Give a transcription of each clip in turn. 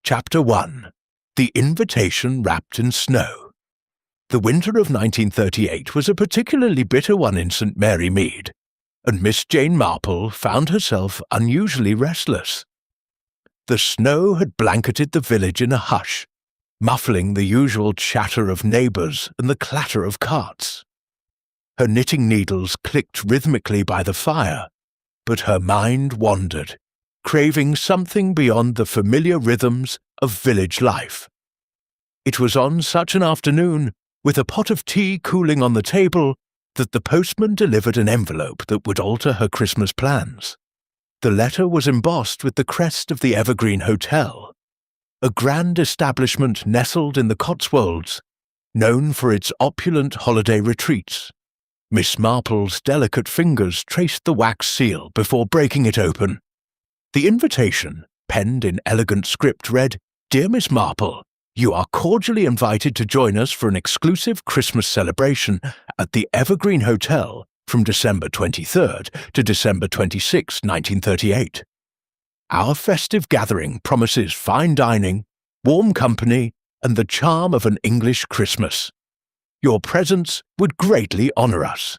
Chapter 1. The Invitation Wrapped in Snow. The winter of 1938 was a particularly bitter one in St. Mary Mead, and Miss Jane Marple found herself unusually restless. The snow had blanketed the village in a hush, muffling the usual chatter of neighbours and the clatter of carts. Her knitting needles clicked rhythmically by the fire, but her mind wandered, craving something beyond the familiar rhythms of village life. It was on such an afternoon, with a pot of tea cooling on the table, that the postman delivered an envelope that would alter her Christmas plans. The letter was embossed with the crest of the Evergreen Hotel, a grand establishment nestled in the Cotswolds, known for its opulent holiday retreats. Miss Marple's delicate fingers traced the wax seal before breaking it open. The invitation, penned in elegant script, read, "Dear Miss Marple, you are cordially invited to join us for an exclusive Christmas celebration at the Evergreen Hotel from December 23rd to December 26, 1938. Our festive gathering promises fine dining, warm company, and the charm of an English Christmas. Your presence would greatly honour us.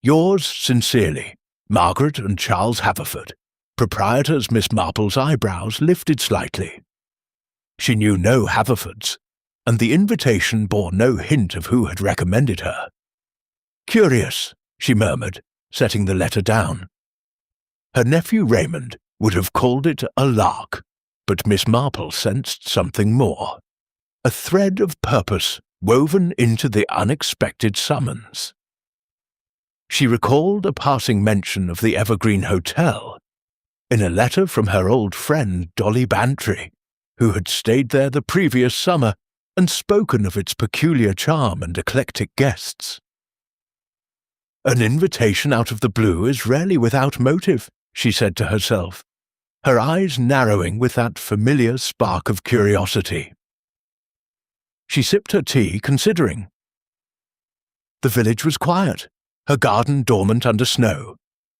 Yours sincerely, Margaret and Charles Haverford." Proprietor's Miss Marple's eyebrows lifted slightly. She knew no Haverfords, and the invitation bore no hint of who had recommended her. "Curious," she murmured, setting the letter down. Her nephew Raymond would have called it a lark, but Miss Marple sensed something more, a thread of purpose woven into the unexpected summons. She recalled a passing mention of the Evergreen Hotel in a letter from her old friend Dolly Bantry, who had stayed there the previous summer and spoken of its peculiar charm and eclectic guests. "An invitation out of the blue is rarely without motive," she said to herself, her eyes narrowing with that familiar spark of curiosity. She sipped her tea, considering. The village was quiet, her garden dormant under snow,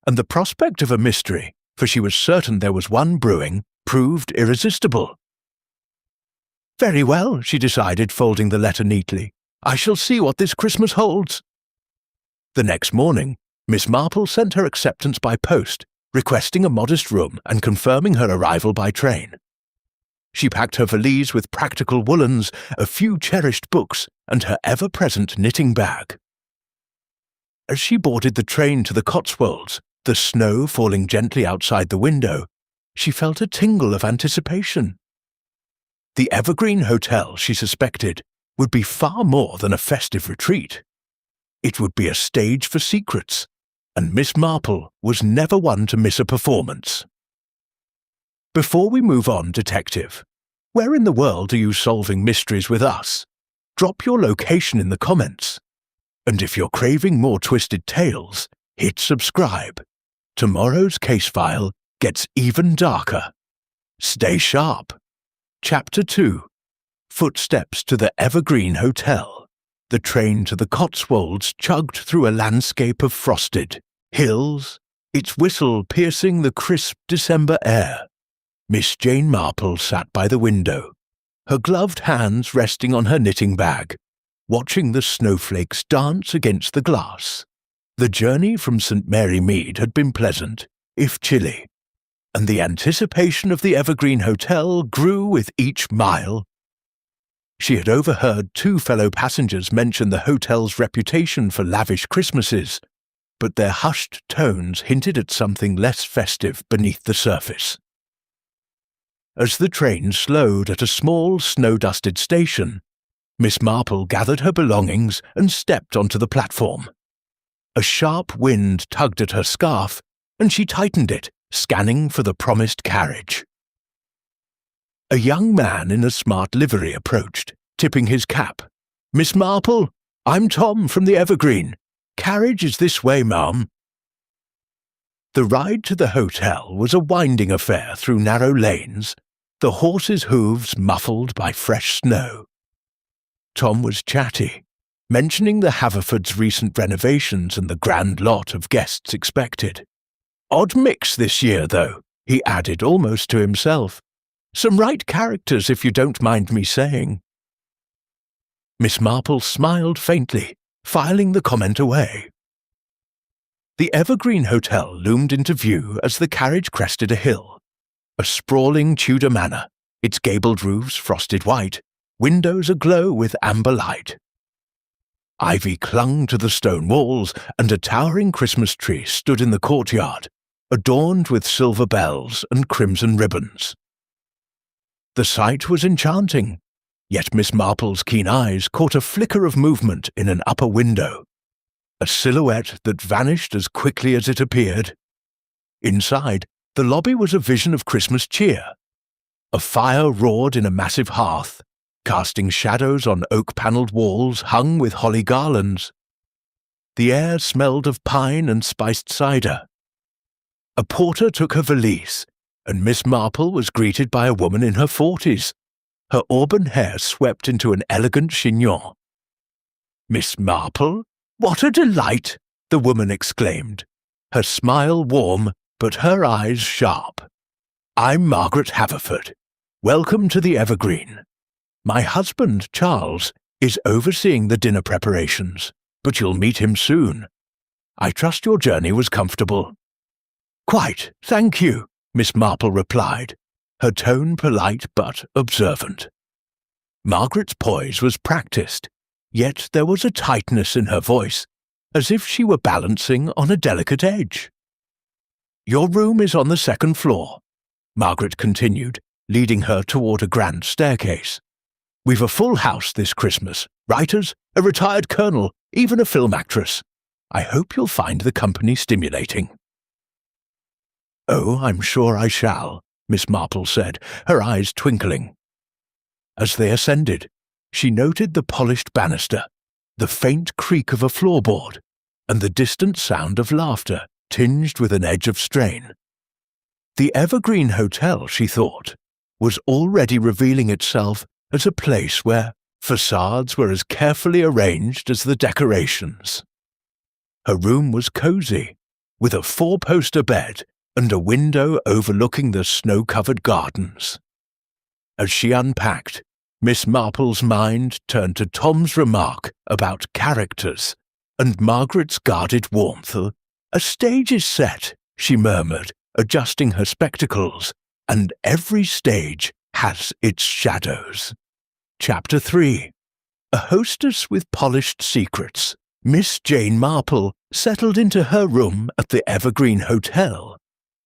and the prospect of a mystery, for she was certain there was one brewing, proved irresistible. "Very well," she decided, folding the letter neatly. "I shall see what this Christmas holds." The next morning, Miss Marple sent her acceptance by post, requesting a modest room and confirming her arrival by train. She packed her valise with practical woolens, a few cherished books, and her ever-present knitting bag. As she boarded the train to the Cotswolds, the snow falling gently outside the window, she felt a tingle of anticipation. The Evergreen Hotel, she suspected, would be far more than a festive retreat. It would be a stage for secrets, and Miss Marple was never one to miss a performance. Before we move on, Detective, where in the world are you solving mysteries with us? Drop your location in the comments. And if you're craving more twisted tales, hit subscribe. Tomorrow's case file gets even darker. Stay sharp. Chapter 2. Footsteps to the Evergreen Hotel. The train to the Cotswolds chugged through a landscape of frosted hills, its whistle piercing the crisp December air. Miss Jane Marple sat by the window, her gloved hands resting on her knitting bag, watching the snowflakes dance against the glass. The journey from St. Mary Mead had been pleasant, if chilly, and the anticipation of the Evergreen Hotel grew with each mile. She had overheard two fellow passengers mention the hotel's reputation for lavish Christmases, but their hushed tones hinted at something less festive beneath the surface. As the train slowed at a small, snow-dusted station, Miss Marple gathered her belongings and stepped onto the platform. A sharp wind tugged at her scarf, and she tightened it, scanning for the promised carriage. A young man in a smart livery approached, tipping his cap. "Miss Marple, I'm Tom from the Evergreen. Carriage is this way, ma'am." The ride to the hotel was a winding affair through narrow lanes, the horses' hooves muffled by fresh snow. Tom was chatty, mentioning the Haverfords' recent renovations and the grand lot of guests expected. "Odd mix this year, though," he added almost to himself. Some right characters, if you don't mind me saying." Miss Marple smiled faintly, filing the comment away. The Evergreen Hotel loomed into view as the carriage crested a hill. A sprawling Tudor manor, its gabled roofs frosted white, windows aglow with amber light. Ivy clung to the stone walls, and a towering Christmas tree stood in the courtyard, adorned with silver bells and crimson ribbons. The sight was enchanting, yet Miss Marple's keen eyes caught a flicker of movement in an upper window, a silhouette that vanished as quickly as it appeared. Inside, the lobby was a vision of Christmas cheer. A fire roared in a massive hearth, casting shadows on oak-panelled walls hung with holly garlands. The air smelled of pine and spiced cider. A porter took her valise, and Miss Marple was greeted by a woman in her 40s, her auburn hair swept into an elegant chignon. "Miss Marple? What a delight!" the woman exclaimed, her smile warm but her eyes sharp. "I'm Margaret Haverford. Welcome to the Evergreen. My husband, Charles, is overseeing the dinner preparations, but you'll meet him soon. I trust your journey was comfortable." "Quite, thank you," Miss Marple replied, her tone polite but observant. Margaret's poise was practiced, yet there was a tightness in her voice, as if she were balancing on a delicate edge. "Your room is on the second floor," Margaret continued, leading her toward a grand staircase. "We've a full house this Christmas, writers, a retired colonel, even a film actress. I hope you'll find the company stimulating." "Oh, I'm sure I shall," Miss Marple said, her eyes twinkling. As they ascended, she noted the polished banister, the faint creak of a floorboard, and the distant sound of laughter tinged with an edge of strain. The Evergreen Hotel, she thought, was already revealing itself as a place where facades were as carefully arranged as the decorations. Her room was cozy, with a four-poster bed and a window overlooking the snow-covered gardens. As she unpacked, Miss Marple's mind turned to Tom's remark about characters and Margaret's guarded warmth. "A stage is set," she murmured, adjusting her spectacles, "and every stage has its shadows." Chapter 3. A hostess with polished secrets, Miss Jane Marple settled into her room at the Evergreen Hotel,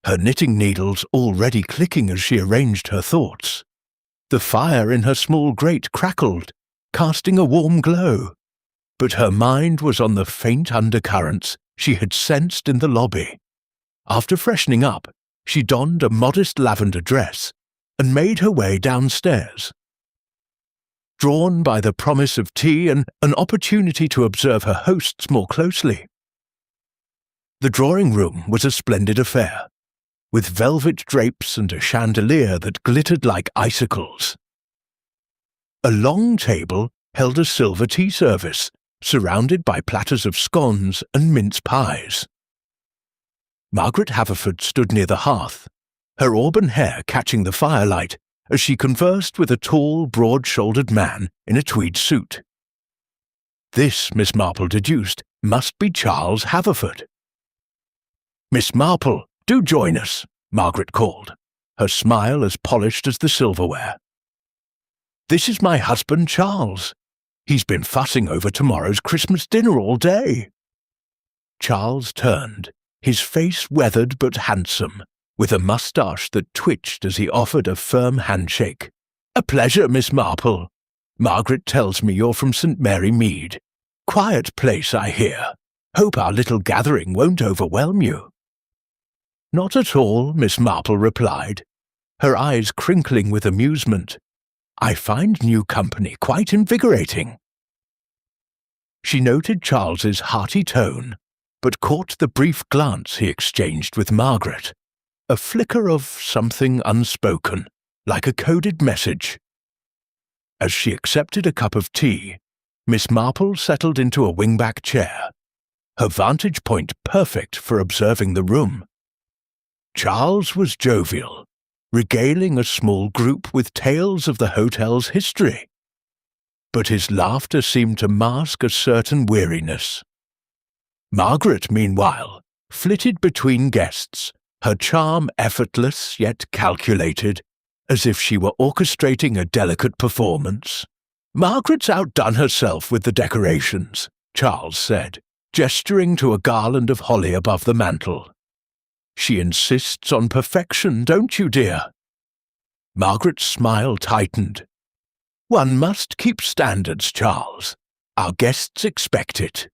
her knitting needles already clicking as she arranged her thoughts. The fire in her small grate crackled, casting a warm glow, but her mind was on the faint undercurrents she had sensed in the lobby. After freshening up, she donned a modest lavender dress and made her way downstairs. Drawn by the promise of tea and an opportunity to observe her hosts more closely. The drawing room was a splendid affair, with velvet drapes and a chandelier that glittered like icicles. A long table held a silver tea service, surrounded by platters of scones and mince pies. Margaret Haverford stood near the hearth, her auburn hair catching the firelight as she conversed with a tall, broad-shouldered man in a tweed suit. This, Miss Marple deduced, must be Charles Haverford. "Miss Marple, do join us," Margaret called, her smile as polished as the silverware. "This is my husband, Charles. He's been fussing over tomorrow's Christmas dinner all day." Charles turned, his face weathered but handsome, with a moustache that twitched as he offered a firm handshake. "A pleasure, Miss Marple. Margaret tells me you're from St. Mary Mead. Quiet place, I hear. Hope our little gathering won't overwhelm you." "Not at all," Miss Marple replied, her eyes crinkling with amusement. "I find new company quite invigorating." She noted Charles's hearty tone, but caught the brief glance he exchanged with Margaret, a flicker of something unspoken, like a coded message. As she accepted a cup of tea, Miss Marple settled into a wingback chair, her vantage point perfect for observing the room. Charles was jovial, regaling a small group with tales of the hotel's history. But his laughter seemed to mask a certain weariness. Margaret, meanwhile, flitted between guests, her charm effortless yet calculated, as if she were orchestrating a delicate performance. "Margaret's outdone herself with the decorations," Charles said, gesturing to a garland of holly above the mantel. "She insists on perfection, don't you, dear?" Margaret's smile tightened. "One must keep standards, Charles. Our guests expect it."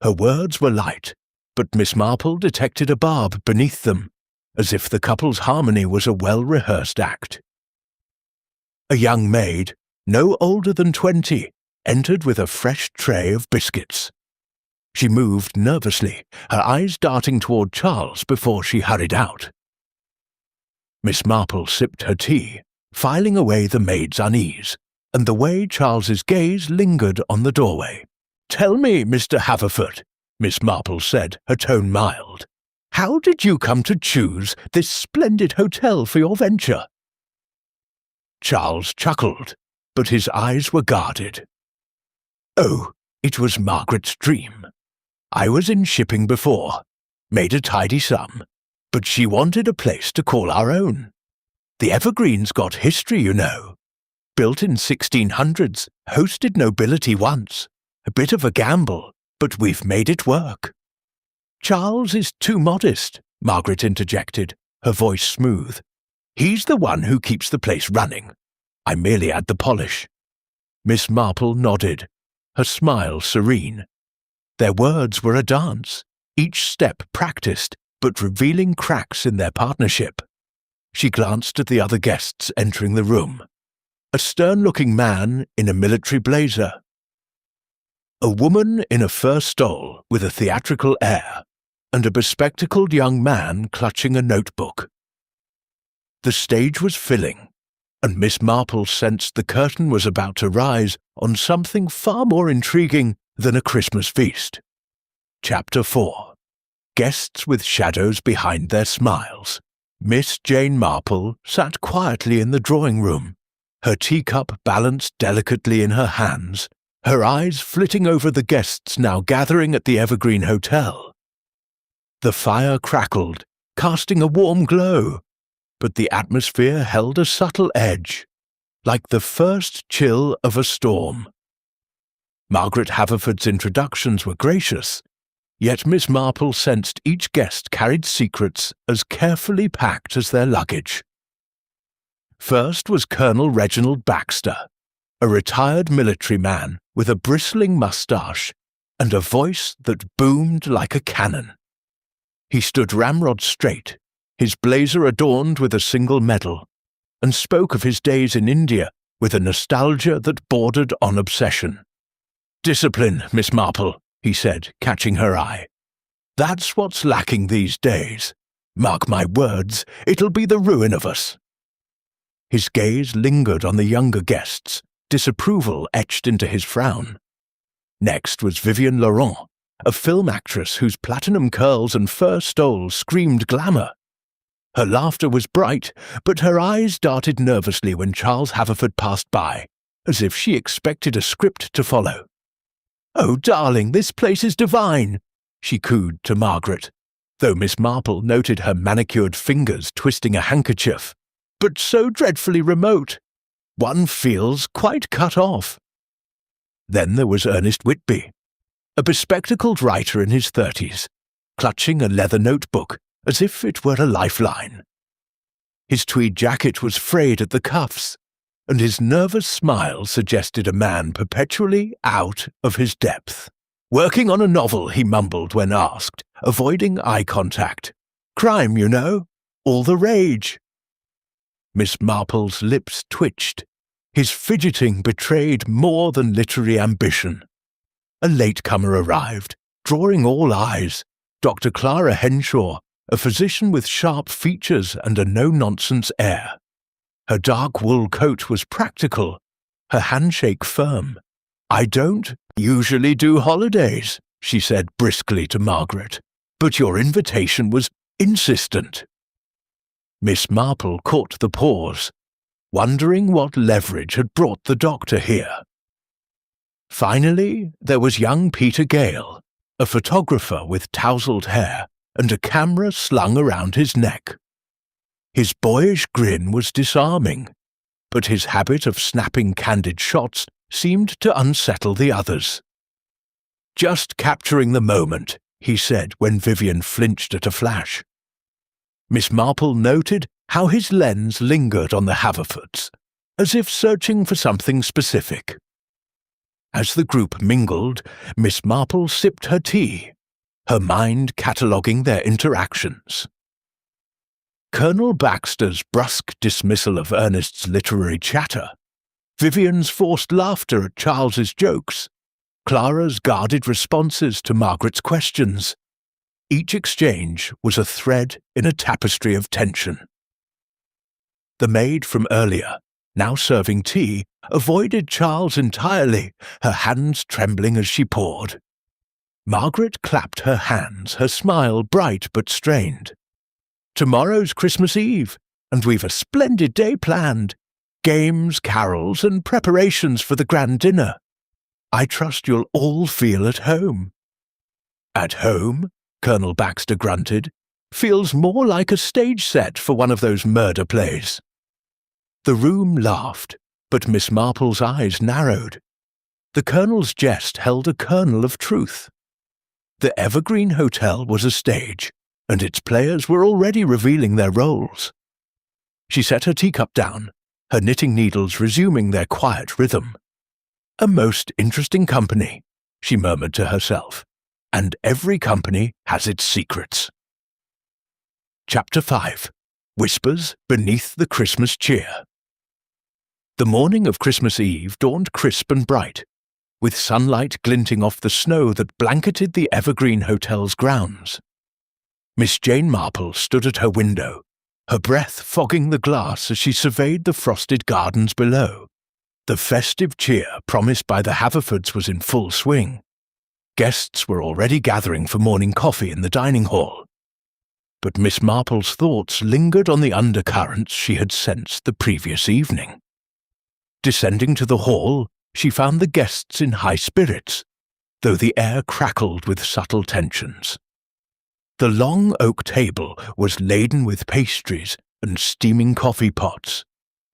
Her words were light, but Miss Marple detected a barb beneath them, as if the couple's harmony was a well-rehearsed act. A young maid, no older than 20, entered with a fresh tray of biscuits. She moved nervously, her eyes darting toward Charles before she hurried out. Miss Marple sipped her tea, filing away the maid's unease, and the way Charles's gaze lingered on the doorway. "Tell me, Mr. Haverford," Miss Marple said, her tone mild, "how did you come to choose this splendid hotel for your venture?" Charles chuckled, but his eyes were guarded. "Oh, it was Margaret's dream. I was in shipping before, made a tidy sum, but she wanted a place to call our own. The Evergreen's got history, you know. Built in 1600s, hosted nobility once. A bit of a gamble, but we've made it work." "Charles is too modest," Margaret interjected, her voice smooth. "He's the one who keeps the place running. I merely add the polish." Miss Marple nodded, her smile serene. Their words were a dance, each step practiced, but revealing cracks in their partnership. She glanced at the other guests entering the room. A stern-looking man in a military blazer. A woman in a fur stole with a theatrical air, and a bespectacled young man clutching a notebook. The stage was filling, and Miss Marple sensed the curtain was about to rise on something far more intriguing than a Christmas feast. Chapter 4. Guests with shadows behind their smiles. Miss Jane Marple sat quietly in the drawing-room, her teacup balanced delicately in her hands, her eyes flitting over the guests now gathering at the Evergreen Hotel. The fire crackled, casting a warm glow, but the atmosphere held a subtle edge, like the first chill of a storm. Margaret Haverford's introductions were gracious, yet Miss Marple sensed each guest carried secrets as carefully packed as their luggage. First was Colonel Reginald Baxter, a retired military man with a bristling moustache and a voice that boomed like a cannon. He stood ramrod straight, his blazer adorned with a single medal, and spoke of his days in India with a nostalgia that bordered on obsession. "Discipline, Miss Marple," he said, catching her eye. "That's what's lacking these days. Mark my words, it'll be the ruin of us." His gaze lingered on the younger guests, disapproval etched into his frown. Next was Vivienne Laurent, a film actress whose platinum curls and fur stole screamed glamour. Her laughter was bright, but her eyes darted nervously when Charles Haverford passed by, as if she expected a script to follow. "Oh, darling, this place is divine," she cooed to Margaret, though Miss Marple noted her manicured fingers twisting a handkerchief. "But so dreadfully remote. One feels quite cut off." Then there was Ernest Whitby, a bespectacled writer in his 30s, clutching a leather notebook as if it were a lifeline. His tweed jacket was frayed at the cuffs, and his nervous smile suggested a man perpetually out of his depth. "Working on a novel," he mumbled when asked, avoiding eye contact. "Crime, you know. All the rage." Miss Marple's lips twitched. His fidgeting betrayed more than literary ambition. A latecomer arrived, drawing all eyes. Dr. Clara Henshaw, a physician with sharp features and a no-nonsense air. Her dark wool coat was practical, her handshake firm. "I don't usually do holidays," she said briskly to Margaret, "but your invitation was insistent." Miss Marple caught the pause, wondering what leverage had brought the doctor here. Finally, there was young Peter Gale, a photographer with tousled hair and a camera slung around his neck. His boyish grin was disarming, but his habit of snapping candid shots seemed to unsettle the others. "Just capturing the moment," he said when Vivian flinched at a flash. Miss Marple noted how his lens lingered on the Haverfords, as if searching for something specific. As the group mingled, Miss Marple sipped her tea, her mind cataloguing their interactions. Colonel Baxter's brusque dismissal of Ernest's literary chatter, Vivian's forced laughter at Charles's jokes, Clara's guarded responses to Margaret's questions. Each exchange was a thread in a tapestry of tension. The maid from earlier, now serving tea, avoided Charles entirely, her hands trembling as she poured. Margaret clapped her hands, her smile bright but strained. "Tomorrow's Christmas Eve, and we've a splendid day planned. Games, carols, and preparations for the grand dinner. I trust you'll all feel at home." "At home?" Colonel Baxter grunted. "Feels more like a stage set for one of those murder plays." The room laughed, but Miss Marple's eyes narrowed. The Colonel's jest held a kernel of truth. The Evergreen Hotel was a stage, and its players were already revealing their roles. She set her teacup down, her knitting needles resuming their quiet rhythm. "A most interesting company," she murmured to herself, "and every company has its secrets." Chapter 5. Whispers Beneath the Christmas Cheer. The morning of Christmas Eve dawned crisp and bright, with sunlight glinting off the snow that blanketed the Evergreen Hotel's grounds. Miss Jane Marple stood at her window, her breath fogging the glass as she surveyed the frosted gardens below. The festive cheer promised by the Haverfords was in full swing. Guests were already gathering for morning coffee in the dining hall. But Miss Marple's thoughts lingered on the undercurrents she had sensed the previous evening. Descending to the hall, she found the guests in high spirits, though the air crackled with subtle tensions. The long oak table was laden with pastries and steaming coffee pots,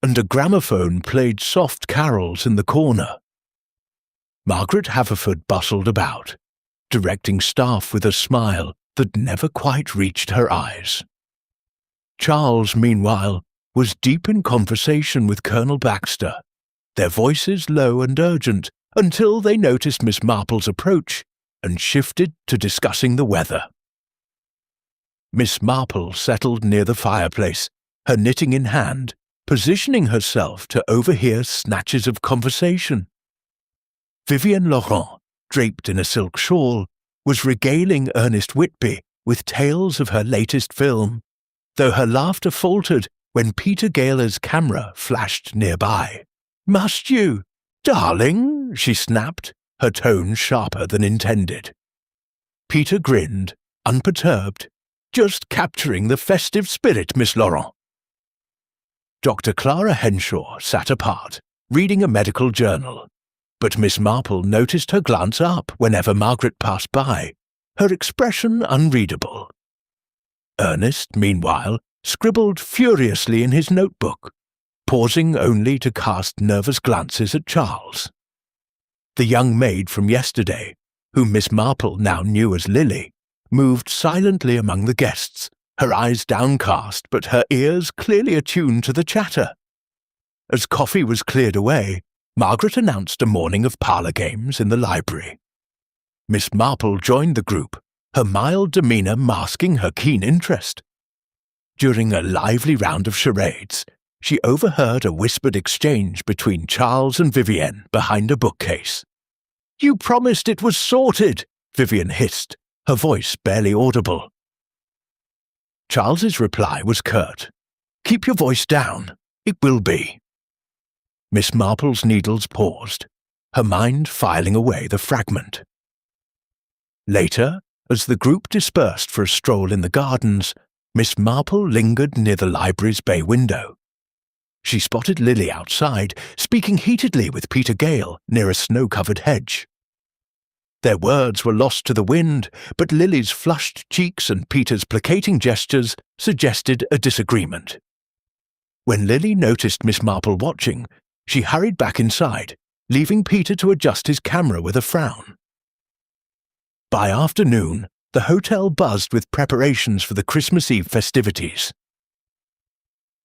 and a gramophone played soft carols in the corner. Margaret Haverford bustled about, directing staff with a smile that never quite reached her eyes. Charles, meanwhile, was deep in conversation with Colonel Baxter, their voices low and urgent until they noticed Miss Marple's approach and shifted to discussing the weather. Miss Marple settled near the fireplace, her knitting in hand, positioning herself to overhear snatches of conversation. Vivienne Laurent, draped in a silk shawl, was regaling Ernest Whitby with tales of her latest film, though her laughter faltered when Peter Gale's camera flashed nearby. "Must you? Darling," she snapped, her tone sharper than intended. Peter grinned, unperturbed. "Just capturing the festive spirit, Miss Laurent." Dr. Clara Henshaw sat apart, reading a medical journal, but Miss Marple noticed her glance up whenever Margaret passed by, her expression unreadable. Ernest, meanwhile, scribbled furiously in his notebook, pausing only to cast nervous glances at Charles. The young maid from yesterday, whom Miss Marple now knew as Lily, moved silently among the guests, her eyes downcast but her ears clearly attuned to the chatter. As coffee was cleared away, Margaret announced a morning of parlour games in the library. Miss Marple joined the group, her mild demeanour masking her keen interest. During a lively round of charades, she overheard a whispered exchange between Charles and Vivienne behind a bookcase. "You promised it was sorted," Vivienne hissed, her voice barely audible. Charles's reply was curt. "Keep your voice down. It will be." Miss Marple's needles paused, her mind filing away the fragment. Later, as the group dispersed for a stroll in the gardens, Miss Marple lingered near the library's bay window. She spotted Lily outside, speaking heatedly with Peter Gale near a snow-covered hedge. Their words were lost to the wind, but Lily's flushed cheeks and Peter's placating gestures suggested a disagreement. When Lily noticed Miss Marple watching, she hurried back inside, leaving Peter to adjust his camera with a frown. By afternoon, the hotel buzzed with preparations for the Christmas Eve festivities.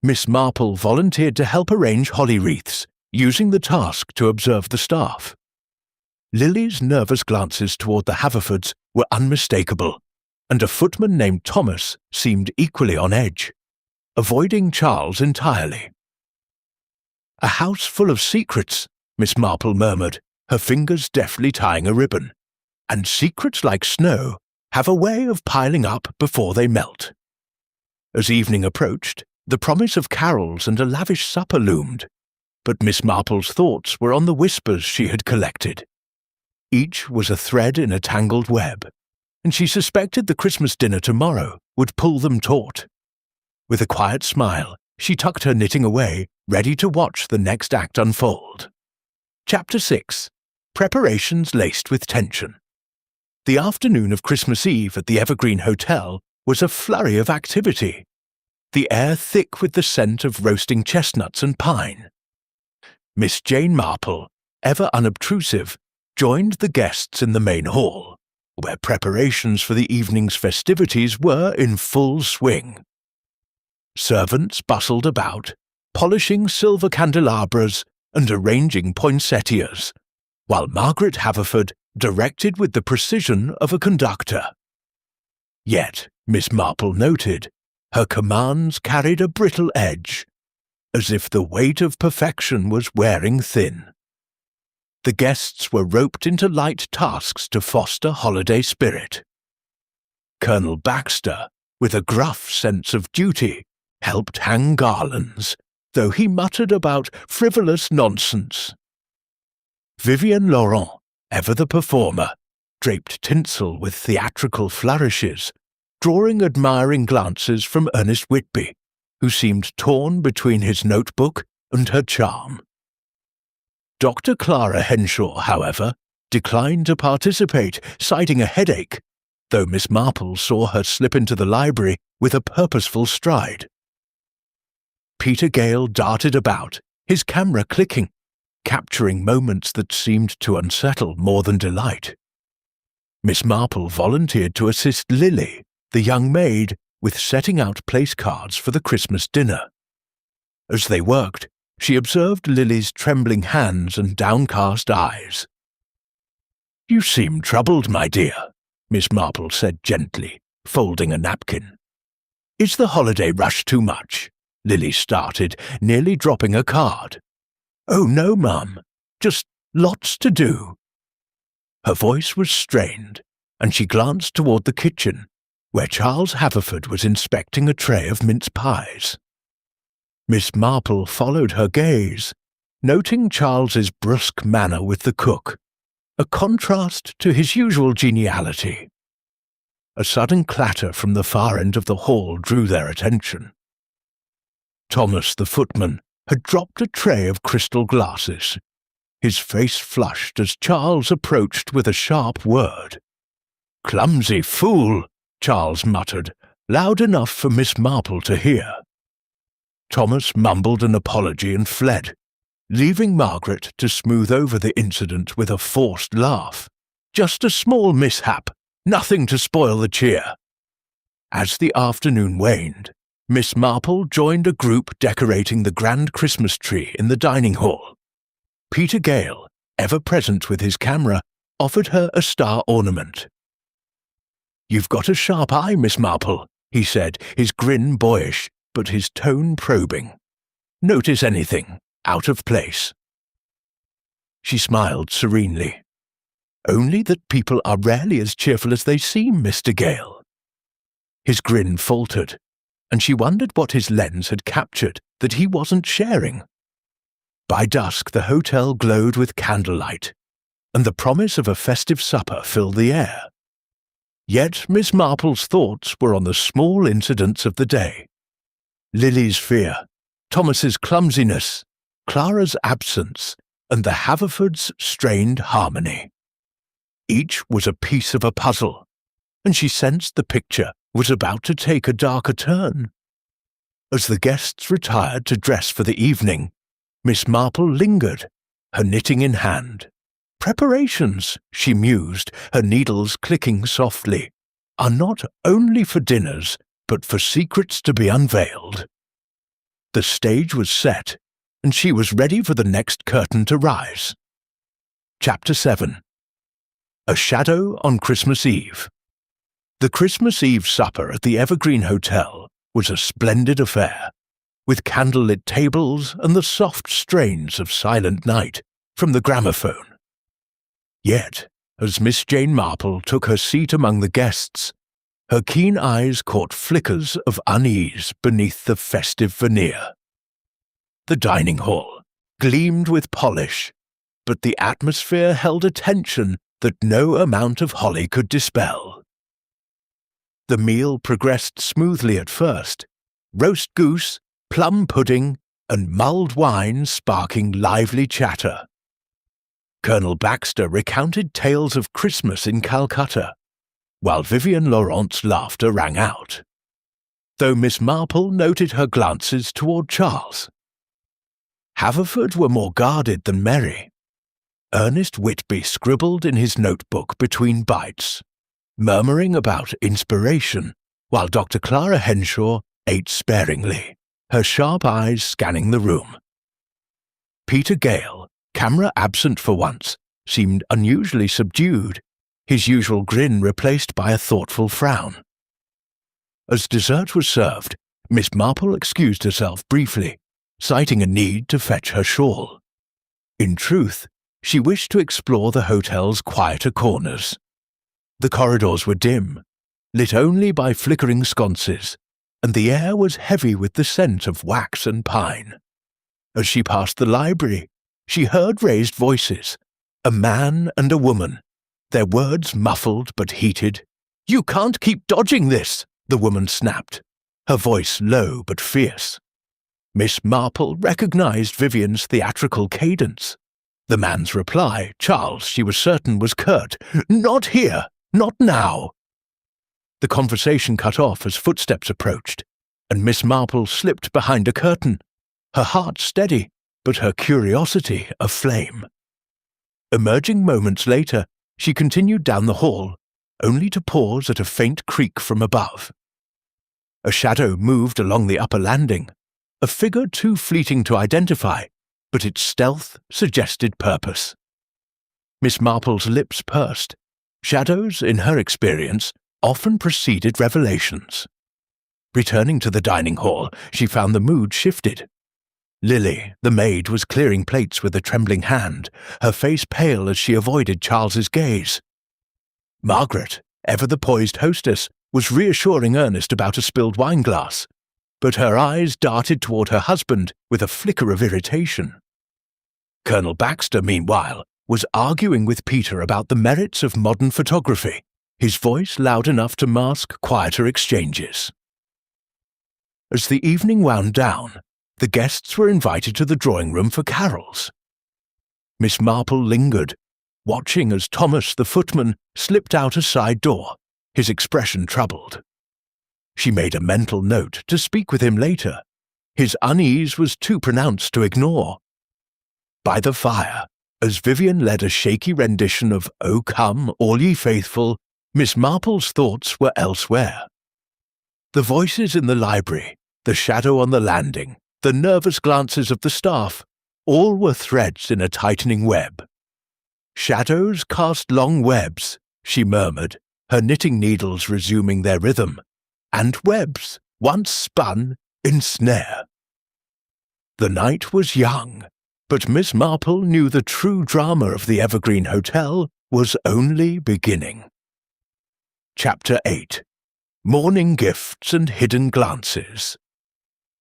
Miss Marple volunteered to help arrange holly wreaths, using the task to observe the staff. Lily's nervous glances toward the Haverfords were unmistakable, and a footman named Thomas seemed equally on edge, avoiding Charles entirely. "A house full of secrets," Miss Marple murmured, her fingers deftly tying a ribbon, "and secrets like snow have a way of piling up before they melt." As evening approached, the promise of carols and a lavish supper loomed, but Miss Marple's thoughts were on the whispers she had collected. Each was a thread in a tangled web, and she suspected the Christmas dinner tomorrow would pull them taut. With a quiet smile, she tucked her knitting away, ready to watch the next act unfold. Chapter 6. Preparations laced with tension. The afternoon of Christmas Eve at the Evergreen Hotel was a flurry of activity, the air thick with the scent of roasting chestnuts and pine. Miss Jane Marple, ever unobtrusive, joined the guests in the main hall, where preparations for the evening's festivities were in full swing. Servants bustled about, polishing silver candelabras and arranging poinsettias, while Margaret Haverford directed with the precision of a conductor. Yet, Miss Marple noted, her commands carried a brittle edge, as if the weight of perfection was wearing thin. The guests were roped into light tasks to foster holiday spirit. Colonel Baxter, with a gruff sense of duty, helped hang garlands, though he muttered about frivolous nonsense. Vivienne Laurent, ever the performer, draped tinsel with theatrical flourishes, drawing admiring glances from Ernest Whitby, who seemed torn between his notebook and her charm. Dr. Clara Henshaw, however, declined to participate, citing a headache, though Miss Marple saw her slip into the library with a purposeful stride. Peter Gale darted about, his camera clicking, capturing moments that seemed to unsettle more than delight. Miss Marple volunteered to assist Lily, the young maid, with setting out place cards for the Christmas dinner. As they worked, she observed Lily's trembling hands and downcast eyes. "You seem troubled, my dear," Miss Marple said gently, folding a napkin. "Is the holiday rush too much?" Lily started, nearly dropping a card. "Oh, no, Mum. Just lots to do." Her voice was strained, and she glanced toward the kitchen, where Charles Haverford was inspecting a tray of mince pies. Miss Marple followed her gaze, noting Charles's brusque manner with the cook, a contrast to his usual geniality. A sudden clatter from the far end of the hall drew their attention. Thomas, the footman, had dropped a tray of crystal glasses. His face flushed as Charles approached with a sharp word. "Clumsy fool!" Charles muttered, loud enough for Miss Marple to hear. Thomas mumbled an apology and fled, leaving Margaret to smooth over the incident with a forced laugh. "Just a small mishap, nothing to spoil the cheer." As the afternoon waned, Miss Marple joined a group decorating the grand Christmas tree in the dining hall. Peter Gale, ever present with his camera, offered her a star ornament. "You've got a sharp eye, Miss Marple," he said, his grin boyish, but his tone probing. "Notice anything out of place?" She smiled serenely. "Only that people are rarely as cheerful as they seem, Mr. Gale." His grin faltered, and she wondered what his lens had captured that he wasn't sharing. By dusk the hotel glowed with candlelight, and the promise of a festive supper filled the air. Yet Miss Marple's thoughts were on the small incidents of the day. Lily's fear, Thomas's clumsiness, Clara's absence, and the Haverfords' strained harmony. Each was a piece of a puzzle, and she sensed the picture was about to take a darker turn. As the guests retired to dress for the evening, Miss Marple lingered, her knitting in hand. Preparations, she mused, her needles clicking softly, are not only for dinners, but for secrets to be unveiled. The stage was set, and she was ready for the next curtain to rise. Chapter 7. A Shadow on Christmas Eve. The Christmas Eve supper at the Evergreen Hotel was a splendid affair, with candlelit tables and the soft strains of Silent Night from the gramophone. Yet, as Miss Jane Marple took her seat among the guests, her keen eyes caught flickers of unease beneath the festive veneer. The dining hall gleamed with polish, but the atmosphere held a tension that no amount of holly could dispel. The meal progressed smoothly at first, roast goose, plum pudding, and mulled wine sparking lively chatter. Colonel Baxter recounted tales of Christmas in Calcutta, while Vivian Laurent's laughter rang out, though Miss Marple noted her glances toward Charles. Haverford were more guarded than merry. Ernest Whitby scribbled in his notebook between bites, murmuring about inspiration, while Dr. Clara Henshaw ate sparingly, her sharp eyes scanning the room. Peter Gale, camera absent for once, seemed unusually subdued, his usual grin replaced by a thoughtful frown. As dessert was served, Miss Marple excused herself briefly, citing a need to fetch her shawl. In truth, she wished to explore the hotel's quieter corners. The corridors were dim, lit only by flickering sconces, and the air was heavy with the scent of wax and pine. As she passed the library, she heard raised voices, a man and a woman, their words muffled but heated. "You can't keep dodging this," the woman snapped, her voice low but fierce. Miss Marple recognized Vivian's theatrical cadence. The man's reply, Charles, she was certain, was curt. "Not here! Not now!" The conversation cut off as footsteps approached, and Miss Marple slipped behind a curtain, her heart steady, but her curiosity aflame. Emerging moments later, she continued down the hall, only to pause at a faint creak from above. A shadow moved along the upper landing, a figure too fleeting to identify, but its stealth suggested purpose. Miss Marple's lips pursed. Shadows, in her experience, often preceded revelations. Returning to the dining hall, she found the mood shifted. Lily, the maid, was clearing plates with a trembling hand, her face pale as she avoided Charles's gaze. Margaret, ever the poised hostess, was reassuring Ernest about a spilled wineglass, but her eyes darted toward her husband with a flicker of irritation. Colonel Baxter, meanwhile, was arguing with Peter about the merits of modern photography, his voice loud enough to mask quieter exchanges. As the evening wound down, the guests were invited to the drawing-room for carols. Miss Marple lingered, watching as Thomas, the footman, slipped out a side door, his expression troubled. She made a mental note to speak with him later. His unease was too pronounced to ignore. By the fire, as Vivian led a shaky rendition of "O Come, All Ye Faithful," Miss Marple's thoughts were elsewhere. The voices in the library, the shadow on the landing, the nervous glances of the staff, all were threads in a tightening web. "Shadows cast long webs," she murmured, her knitting needles resuming their rhythm, "and webs, once spun, ensnare." The night was young, but Miss Marple knew the true drama of the Evergreen Hotel was only beginning. Chapter 8. Morning Gifts and Hidden Glances.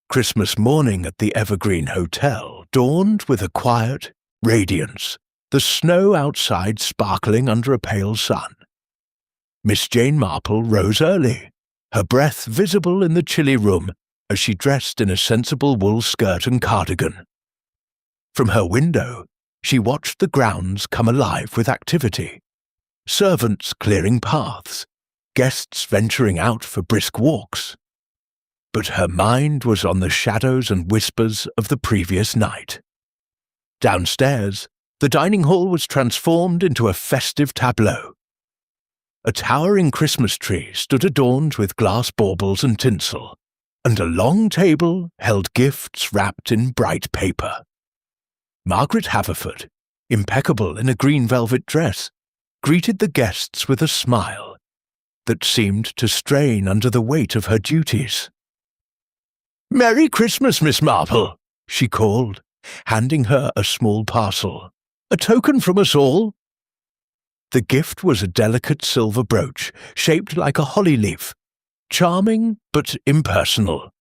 Christmas morning at the Evergreen Hotel dawned with a quiet radiance, the snow outside sparkling under a pale sun. Miss Jane Marple rose early, her breath visible in the chilly room as she dressed in a sensible wool skirt and cardigan. From her window, she watched the grounds come alive with activity. Servants clearing paths, guests venturing out for brisk walks. But her mind was on the shadows and whispers of the previous night. Downstairs, the dining hall was transformed into a festive tableau. A towering Christmas tree stood adorned with glass baubles and tinsel, and a long table held gifts wrapped in bright paper. Margaret Haverford, impeccable in a green velvet dress, greeted the guests with a smile that seemed to strain under the weight of her duties. "Merry Christmas, Miss Marple," she called, handing her a small parcel. "A token from us all." The gift was a delicate silver brooch shaped like a holly leaf, charming but impersonal.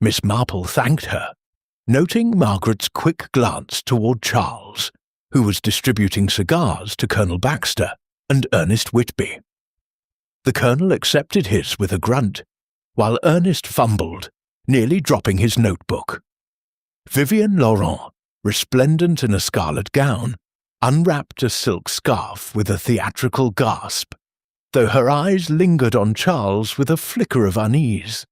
Miss Marple thanked her, noting Margaret's quick glance toward Charles, who was distributing cigars to Colonel Baxter and Ernest Whitby. The Colonel accepted his with a grunt, while Ernest fumbled, nearly dropping his notebook. Vivienne Laurent, resplendent in a scarlet gown, unwrapped a silk scarf with a theatrical gasp, though her eyes lingered on Charles with a flicker of unease.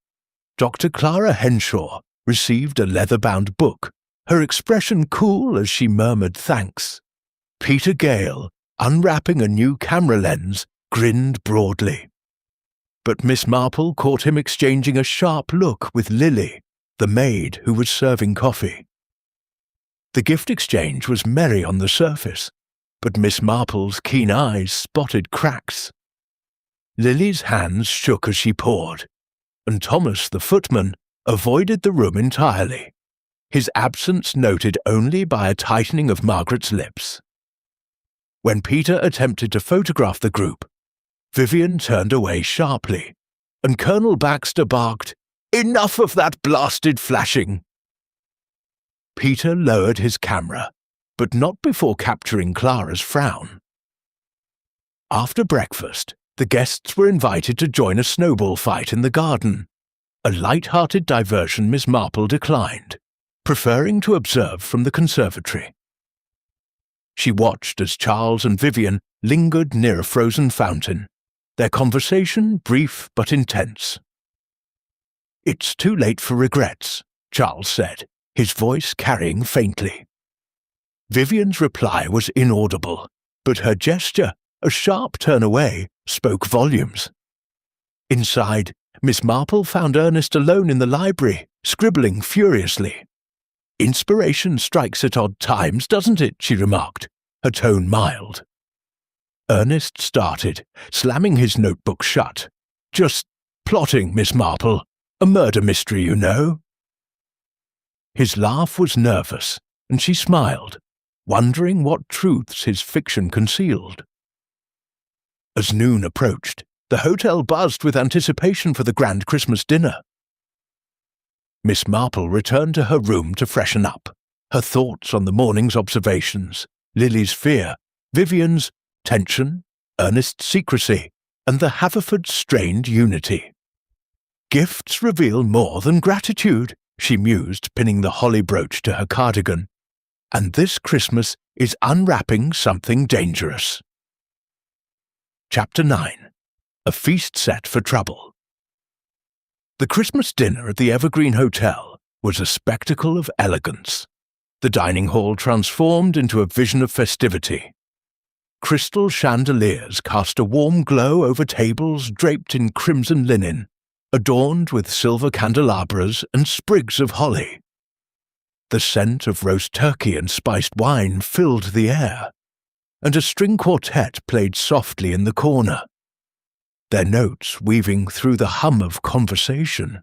Dr. Clara Henshaw received a leather-bound book, her expression cool as she murmured thanks. Peter Gale, unwrapping a new camera lens, grinned broadly. But Miss Marple caught him exchanging a sharp look with Lily, the maid who was serving coffee. The gift exchange was merry on the surface, but Miss Marple's keen eyes spotted cracks. Lily's hands shook as she poured, and Thomas, the footman, avoided the room entirely, his absence noted only by a tightening of Margaret's lips. When Peter attempted to photograph the group, Vivian turned away sharply, and Colonel Baxter barked, "Enough of that blasted flashing!" Peter lowered his camera, but not before capturing Clara's frown. After breakfast, the guests were invited to join a snowball fight in the garden, a light-hearted diversion Miss Marple declined, preferring to observe from the conservatory. She watched as Charles and Vivian lingered near a frozen fountain, their conversation brief but intense. "It's too late for regrets," Charles said, his voice carrying faintly. Vivian's reply was inaudible, but her gesture, a sharp turn away, spoke volumes. Inside, Miss Marple found Ernest alone in the library, scribbling furiously. "Inspiration strikes at odd times, doesn't it?" she remarked, her tone mild. Ernest started, slamming his notebook shut. "Just plotting, Miss Marple. A murder mystery, you know." His laugh was nervous, and she smiled, wondering what truths his fiction concealed. As noon approached, the hotel buzzed with anticipation for the grand Christmas dinner. Miss Marple returned to her room to freshen up, her thoughts on the morning's observations, Lily's fear, Vivian's tension, Ernest's secrecy, and the Haverford's strained unity. "Gifts reveal more than gratitude," she mused, pinning the holly brooch to her cardigan. "And this Christmas is unwrapping something dangerous." Chapter 9. A Feast Set for Trouble. The Christmas dinner at the Evergreen Hotel was a spectacle of elegance, the dining hall transformed into a vision of festivity. Crystal chandeliers cast a warm glow over tables draped in crimson linen, adorned with silver candelabras and sprigs of holly. The scent of roast turkey and spiced wine filled the air, and a string quartet played softly in the corner, their notes weaving through the hum of conversation.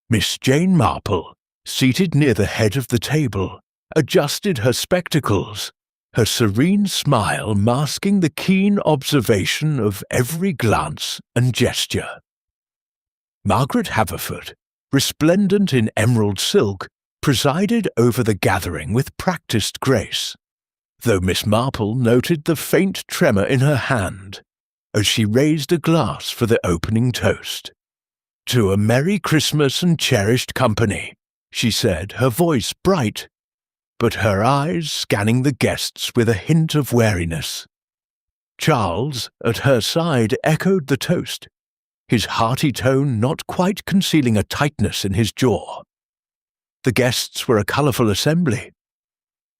Miss Jane Marple, seated near the head of the table, adjusted her spectacles, her serene smile masking the keen observation of every glance and gesture. Margaret Haverford, resplendent in emerald silk, presided over the gathering with practiced grace, though Miss Marple noted the faint tremor in her hand, as she raised a glass for the opening toast. "To a Merry Christmas and cherished company," she said, her voice bright, but her eyes scanning the guests with a hint of wariness. Charles, at her side, echoed the toast, his hearty tone not quite concealing a tightness in his jaw. The guests were a colourful assembly.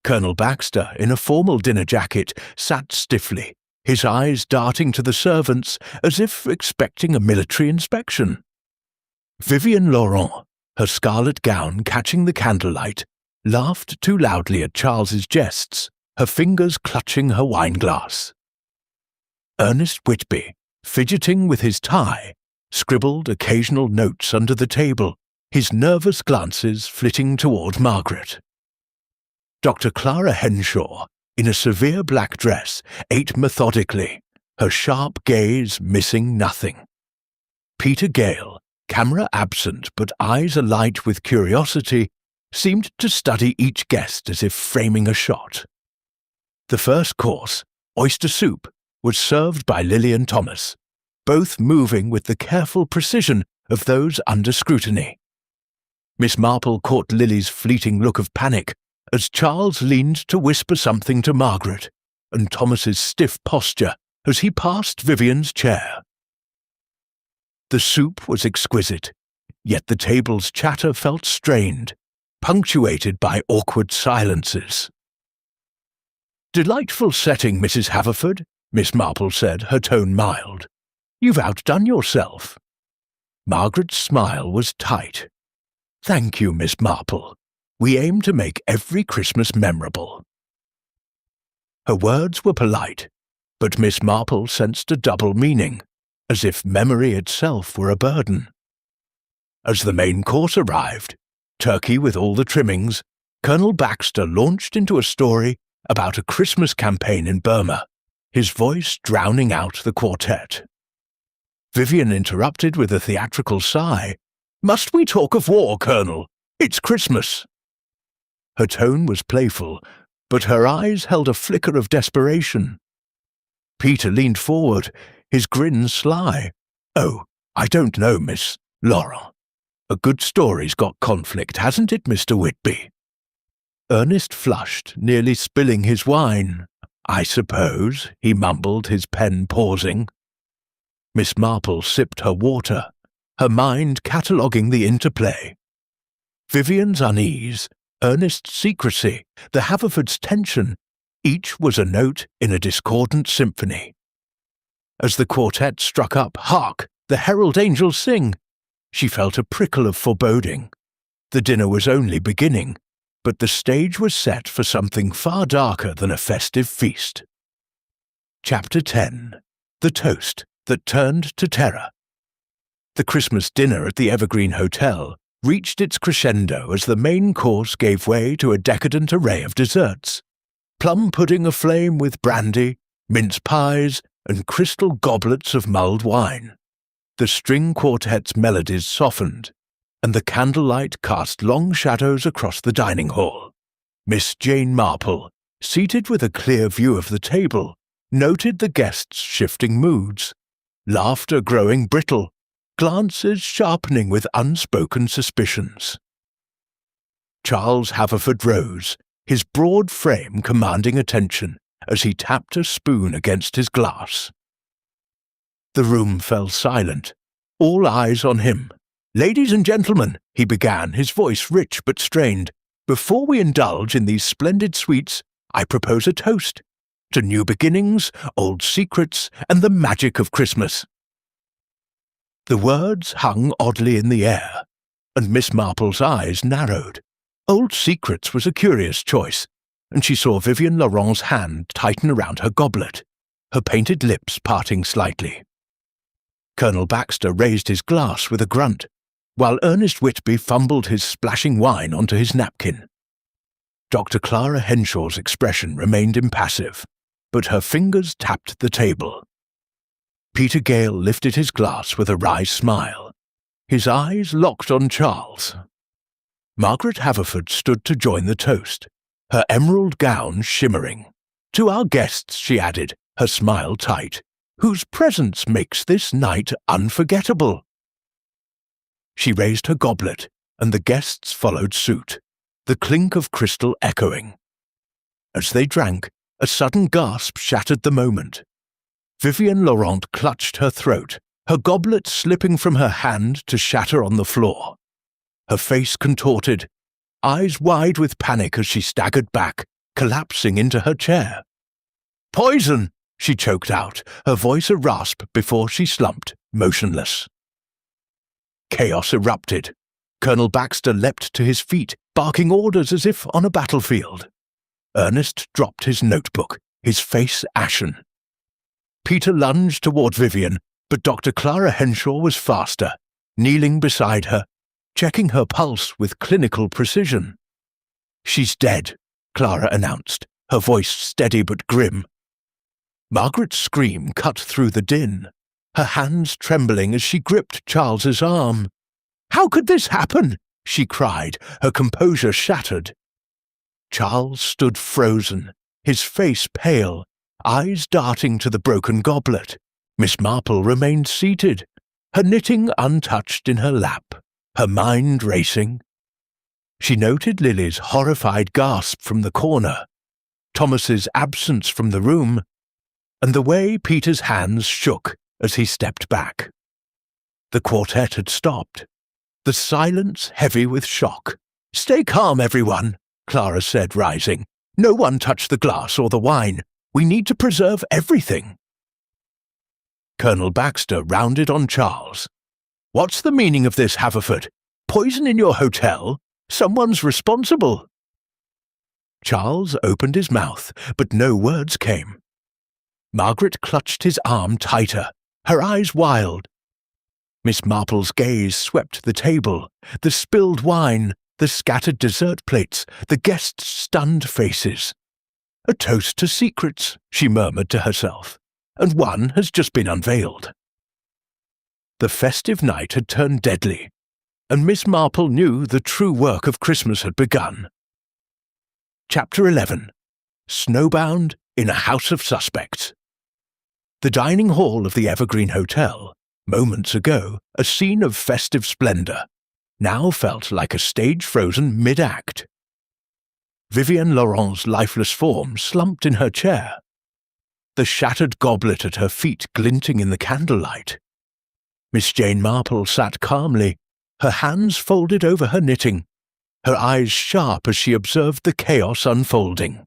Colonel Baxter, in a formal dinner jacket, sat stiffly, his eyes darting to the servants as if expecting a military inspection. Vivienne Laurent, her scarlet gown catching the candlelight, laughed too loudly at Charles's jests, her fingers clutching her wineglass. Ernest Whitby, fidgeting with his tie, scribbled occasional notes under the table, his nervous glances flitting toward Margaret. Dr. Clara Henshaw, in a severe black dress, ate methodically, her sharp gaze missing nothing. Peter Gale, camera absent but eyes alight with curiosity, seemed to study each guest as if framing a shot. The first course, oyster soup, was served by Lillian Thomas, both moving with the careful precision of those under scrutiny. Miss Marple caught Lily's fleeting look of panic as Charles leaned to whisper something to Margaret, and Thomas's stiff posture as he passed Vivian's chair. The soup was exquisite, yet the table's chatter felt strained, punctuated by awkward silences. "Delightful setting, Mrs. Haverford," Miss Marple said, her tone mild. "You've outdone yourself." Margaret's smile was tight. "Thank you, Miss Marple. We aim to make every Christmas memorable." Her words were polite, but Miss Marple sensed a double meaning, as if memory itself were a burden. As the main course arrived, turkey with all the trimmings, Colonel Baxter launched into a story about a Christmas campaign in Burma, his voice drowning out the quartet. Vivian interrupted with a theatrical sigh. "Must we talk of war, Colonel? It's Christmas." Her tone was playful, but her eyes held a flicker of desperation. Peter leaned forward, his grin sly. "Oh, I don't know, Miss Laurent. A good story's got conflict, hasn't it, Mr. Whitby?" Ernest flushed, nearly spilling his wine. "I suppose," he mumbled, his pen pausing. Miss Marple sipped her water, her mind cataloguing the interplay. Vivian's unease, Ernest's secrecy, the Haverfords' tension, each was a note in a discordant symphony. As the quartet struck up "Hark, the herald angels sing," she felt a prickle of foreboding. The dinner was only beginning, but the stage was set for something far darker than a festive feast. Chapter 10. The Toast That Turned to Terror. The Christmas dinner at the Evergreen Hotel reached its crescendo as the main course gave way to a decadent array of desserts. Plum pudding aflame with brandy, mince pies, and crystal goblets of mulled wine. The string quartet's melodies softened, and the candlelight cast long shadows across the dining hall. Miss Jane Marple, seated with a clear view of the table, noted the guests' shifting moods, laughter growing brittle, glances sharpening with unspoken suspicions. Charles Haverford rose, his broad frame commanding attention as he tapped a spoon against his glass. The room fell silent, all eyes on him. "Ladies and gentlemen," he began, his voice rich but strained, "before we indulge in these splendid sweets, I propose a toast to new beginnings, old secrets, and the magic of Christmas." The words hung oddly in the air, and Miss Marple's eyes narrowed. Old secrets was a curious choice, and she saw Vivian Laurent's hand tighten around her goblet, her painted lips parting slightly. Colonel Baxter raised his glass with a grunt, while Ernest Whitby fumbled his splashing wine onto his napkin. Dr. Clara Henshaw's expression remained impassive, but her fingers tapped the table. Peter Gale lifted his glass with a wry smile, his eyes locked on Charles. Margaret Haverford stood to join the toast, her emerald gown shimmering. "To our guests," she added, her smile tight, whose presence makes this night unforgettable." She raised her goblet, and the guests followed suit, the clink of crystal echoing. As they drank, a sudden gasp shattered the moment. Vivienne Laurent clutched her throat, her goblet slipping from her hand to shatter on the floor. Her face contorted, eyes wide with panic as she staggered back, collapsing into her chair. "Poison!" she choked out, her voice a rasp before she slumped, motionless. Chaos erupted. Colonel Baxter leapt to his feet, barking orders as if on a battlefield. Ernest dropped his notebook, his face ashen. Peter lunged toward Vivienne, but Dr. Clara Henshaw was faster, kneeling beside her, checking her pulse with clinical precision. "She's dead," Clara announced, her voice steady but grim. Margaret's scream cut through the din, her hands trembling as she gripped Charles's arm. "How could this happen?" she cried, her composure shattered. Charles stood frozen, his face pale, eyes darting to the broken goblet. Miss Marple remained seated, her knitting untouched in her lap, her mind racing. She noted Lily's horrified gasp from the corner, Thomas's absence from the room, and the way Peter's hands shook as he stepped back. The quartet had stopped, the silence heavy with shock. "Stay calm, everyone," Clara said, rising. "No one touch the glass or the wine. We need to preserve everything." Colonel Baxter rounded on Charles. "What's the meaning of this, Haverford? Poison in your hotel? Someone's responsible." Charles opened his mouth, but no words came. Margaret clutched his arm tighter, her eyes wild. Miss Marple's gaze swept the table, the spilled wine, the scattered dessert plates, the guests' stunned faces. "A toast to secrets," she murmured to herself, "and one has just been unveiled." The festive night had turned deadly, and Miss Marple knew the true work of Christmas had begun. Chapter 11. Snowbound in a House of Suspects. The dining hall of the Evergreen Hotel, moments ago a scene of festive splendor, now felt like a stage frozen mid-act. Vivienne Laurent's lifeless form slumped in her chair, the shattered goblet at her feet glinting in the candlelight. Miss Jane Marple sat calmly, her hands folded over her knitting, her eyes sharp as she observed the chaos unfolding.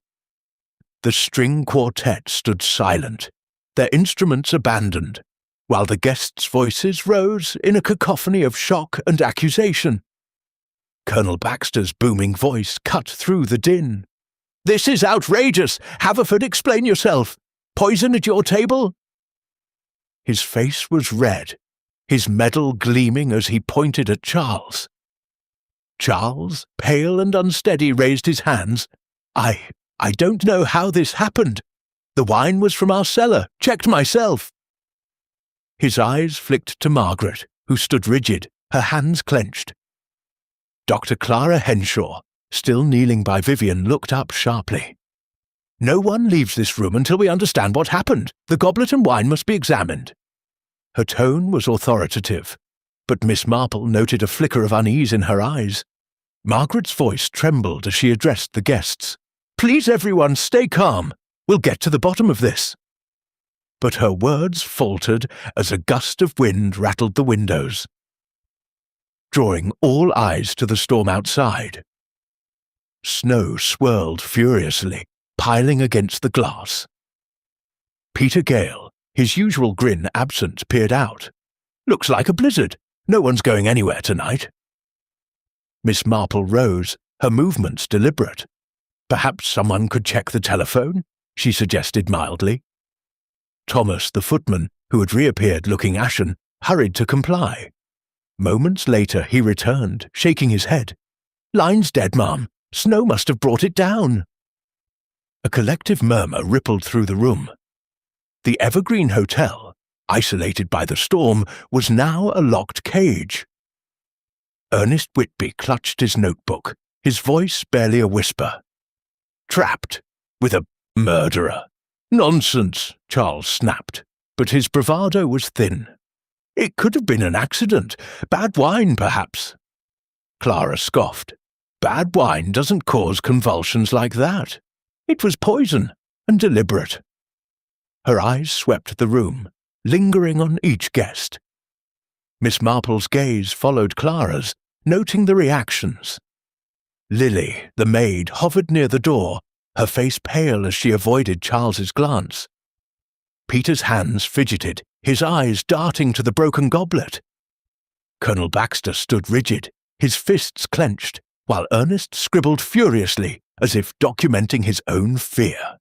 The string quartet stood silent, their instruments abandoned, while the guests' voices rose in a cacophony of shock and accusation. Colonel Baxter's booming voice cut through the din. "This is outrageous! Haverford, explain yourself! Poison at your table?" His face was red, his medal gleaming as he pointed at Charles. Charles, pale and unsteady, raised his hands. I don't know how this happened. The wine was from our cellar, checked myself." His eyes flicked to Margaret, who stood rigid, her hands clenched. Dr. Clara Henshaw, still kneeling by Vivienne, looked up sharply. "No one leaves this room until we understand what happened. The goblet and wine must be examined." Her tone was authoritative, but Miss Marple noted a flicker of unease in her eyes. Margaret's voice trembled as she addressed the guests. "Please, everyone, stay calm. We'll get to the bottom of this." But her words faltered as a gust of wind rattled the windows, drawing all eyes to the storm outside. Snow swirled furiously, piling against the glass. Peter Gale, his usual grin absent, peered out. "Looks like a blizzard. No one's going anywhere tonight." Miss Marple rose, her movements deliberate. "Perhaps someone could check the telephone?" she suggested mildly. Thomas, the footman, who had reappeared looking ashen, hurried to comply. Moments later he returned, shaking his head. "Line's dead, ma'am. Snow must have brought it down." A collective murmur rippled through the room. The Evergreen Hotel, isolated by the storm, was now a locked cage. Ernest Whitby clutched his notebook, his voice barely a whisper. "Trapped with a murderer." "Nonsense," Charles snapped. but his bravado was thin. It could have been an accident. Bad wine, perhaps. Clara scoffed. Bad wine doesn't cause convulsions like that. It was poison, and deliberate. Her eyes swept the room, lingering on each guest. Miss Marple's gaze followed Clara's, noting the reactions. Lily, the maid, hovered near the door, her face pale as she avoided Charles's glance. Peter's hands fidgeted, his eyes darting to the broken goblet. Colonel Baxter stood rigid, his fists clenched, while Ernest scribbled furiously, as if documenting his own fear.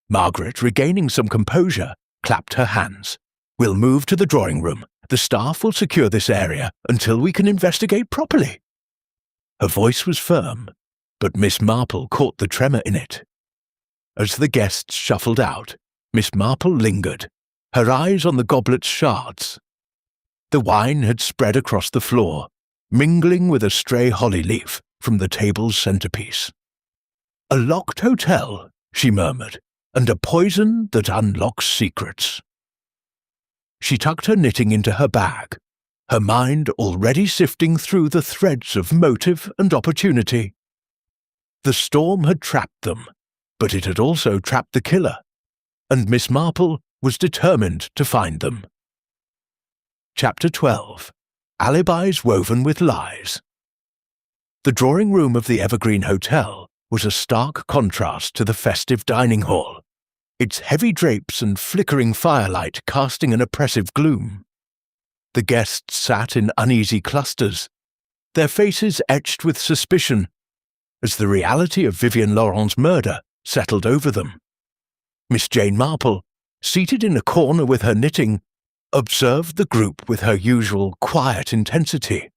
Margaret, regaining some composure, clapped her hands. We'll move to the drawing room. The staff will secure this area until we can investigate properly. Her voice was firm, but Miss Marple caught the tremor in it. As the guests shuffled out, Miss Marple lingered, her eyes on the goblet's shards. The wine had spread across the floor, mingling with a stray holly leaf from the table's centerpiece. A locked hotel, she murmured, and a poison that unlocks secrets. She tucked her knitting into her bag, her mind already sifting through the threads of motive and opportunity. The storm had trapped them, but it had also trapped the killer, and Miss Marple was determined to find them. Chapter 12. Alibis Woven with Lies. The drawing room of the Evergreen Hotel was a stark contrast to the festive dining hall, its heavy drapes and flickering firelight casting an oppressive gloom. The guests sat in uneasy clusters, their faces etched with suspicion, as the reality of Vivian Laurent's murder settled over them. Miss Jane Marple, seated in a corner with her knitting, observed the group with her usual quiet intensity,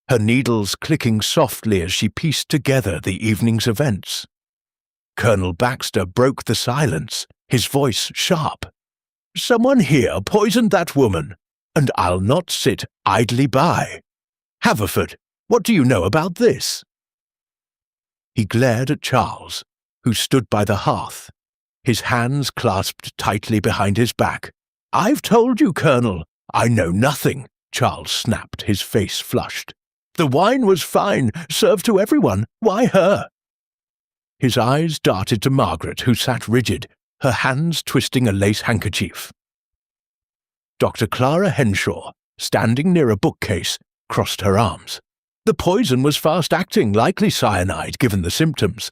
her needles clicking softly as she pieced together the evening's events. Colonel Baxter broke the silence, his voice sharp. "Someone here poisoned that woman, and I'll not sit idly by. Haverford, what do you know about this?" He glared at Charles, who stood by the hearth, his hands clasped tightly behind his back. "I've told you, Colonel. I know nothing," Charles snapped, his face flushed. "The wine was fine, served to everyone. Why her?" His eyes darted to Margaret, who sat rigid, her hands twisting a lace handkerchief. Dr. Clara Henshaw, standing near a bookcase, crossed her arms. The poison was fast-acting, likely cyanide, given the symptoms.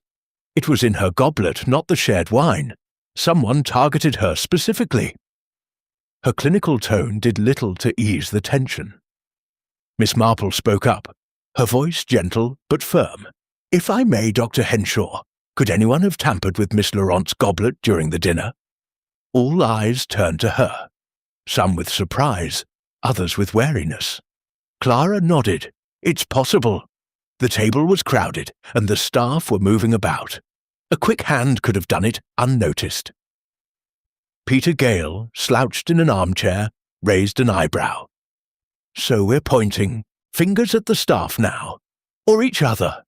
It was in her goblet, not the shared wine. Someone targeted her specifically. Her clinical tone did little to ease the tension. Miss Marple spoke up, her voice gentle but firm. "If I may, Dr. Henshaw, could anyone have tampered with Miss Laurent's goblet during the dinner?" All eyes turned to her, some with surprise, others with wariness. Clara nodded. "It's possible." The table was crowded, and the staff were moving about. A quick hand could have done it unnoticed. Peter Gale, slouched in an armchair, raised an eyebrow. "So we're pointing fingers at the staff now, or each other."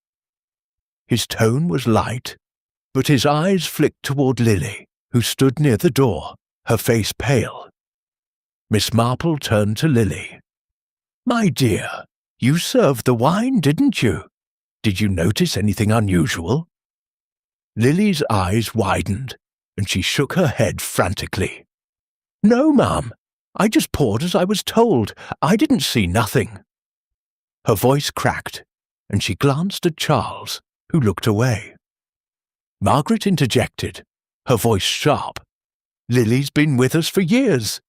His tone was light, but his eyes flicked toward Lily, who stood near the door, her face pale. Miss Marple turned to Lily. "My dear, you served the wine, didn't you? Did you notice anything unusual?" Lily's eyes widened, and she shook her head frantically. "No, ma'am. I just poured as I was told. I didn't see nothing." Her voice cracked, and she glanced at Charles, who looked away. Margaret interjected, her voice sharp. "Lily's been with us for years.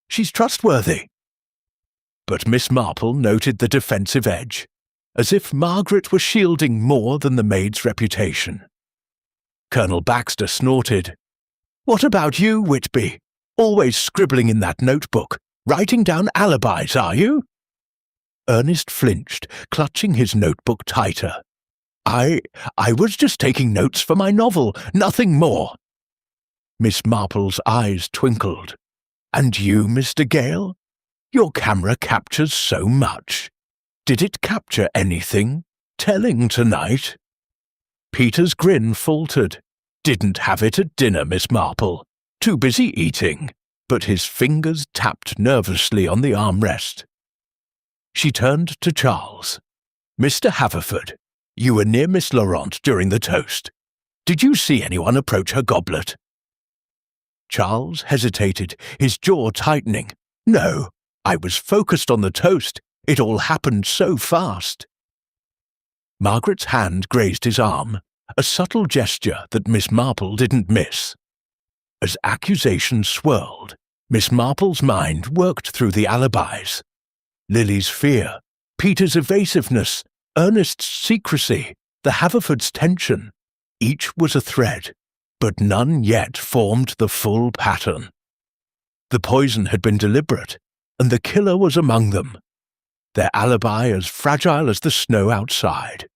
She's trustworthy." But Miss Marple noted the defensive edge, as if Margaret were shielding more than the maid's reputation. Colonel Baxter snorted. "What about you, Whitby? Always scribbling in that notebook, writing down alibis, are you?" Ernest flinched, clutching his notebook tighter. I was just taking notes for my novel, nothing more." Miss Marple's eyes twinkled. "And you, Mr. Gale? Your camera captures so much. Did it capture anything telling tonight?" Peter's grin faltered. "Didn't have it at dinner, Miss Marple. Too busy eating. but his fingers tapped nervously on the armrest. She turned to Charles. "Mr. Haverford, you were near Miss Laurent during the toast. Did you see anyone approach her goblet?" Charles hesitated, his jaw tightening. "No, I was focused on the toast. It all happened so fast." Margaret's hand grazed his arm, a subtle gesture that Miss Marple didn't miss. As accusation swirled, Miss Marple's mind worked through the alibis. Lily's fear, Peter's evasiveness, Ernest's secrecy, the Haverfords' tension. Each was a thread, but none yet formed the full pattern. The poison had been deliberate, and the killer was among them. Their alibi as fragile as the snow outside.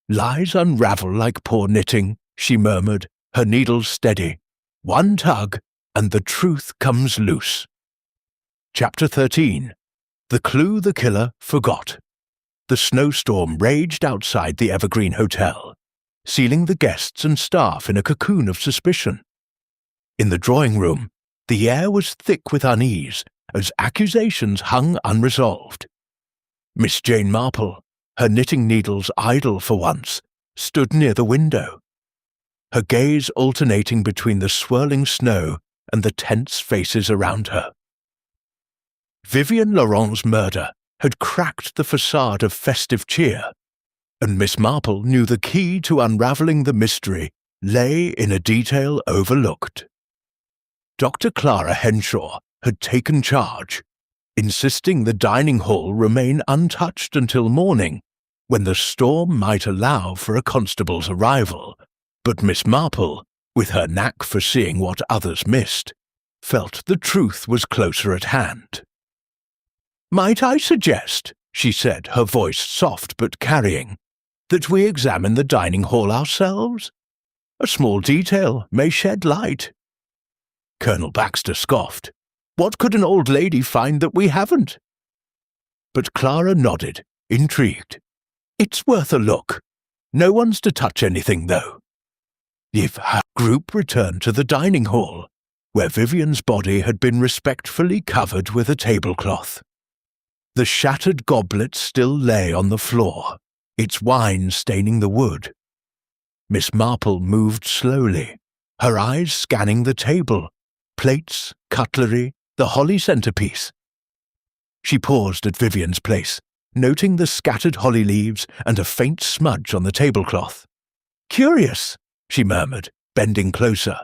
"Lies unravel like poor knitting," she murmured, her needles steady. "One tug, and the truth comes loose." Chapter 13. The clue the killer forgot. The snowstorm raged outside the Evergreen Hotel, sealing the guests and staff in a cocoon of suspicion. In the drawing room, the air was thick with unease as accusations hung unresolved. Miss Jane Marple, her knitting needles idle for once, stood near the window, her gaze alternating between the swirling snow and the tense faces around her. Vivian Laurent's murder had cracked the facade of festive cheer, and Miss Marple knew the key to unravelling the mystery lay in a detail overlooked. Dr. Clara Henshaw had taken charge, insisting the dining hall remain untouched until morning, when the storm might allow for a constable's arrival, but Miss Marple, with her knack for seeing what others missed, felt the truth was closer at hand. "Might I suggest," she said, her voice soft but carrying, "that we examine the dining hall ourselves? A small detail may shed light." Colonel Baxter scoffed. "What could an old lady find that we haven't?" But Clara nodded, intrigued. "It's worth a look. No one's to touch anything, though." The group returned to the dining hall, where Vivian's body had been respectfully covered with a tablecloth. The shattered goblet still lay on the floor, its wine staining the wood. Miss Marple moved slowly, her eyes scanning the table, plates, cutlery, the holly centerpiece. She paused at Vivian's place, noting the scattered holly leaves and a faint smudge on the tablecloth. "Curious," she murmured, bending closer.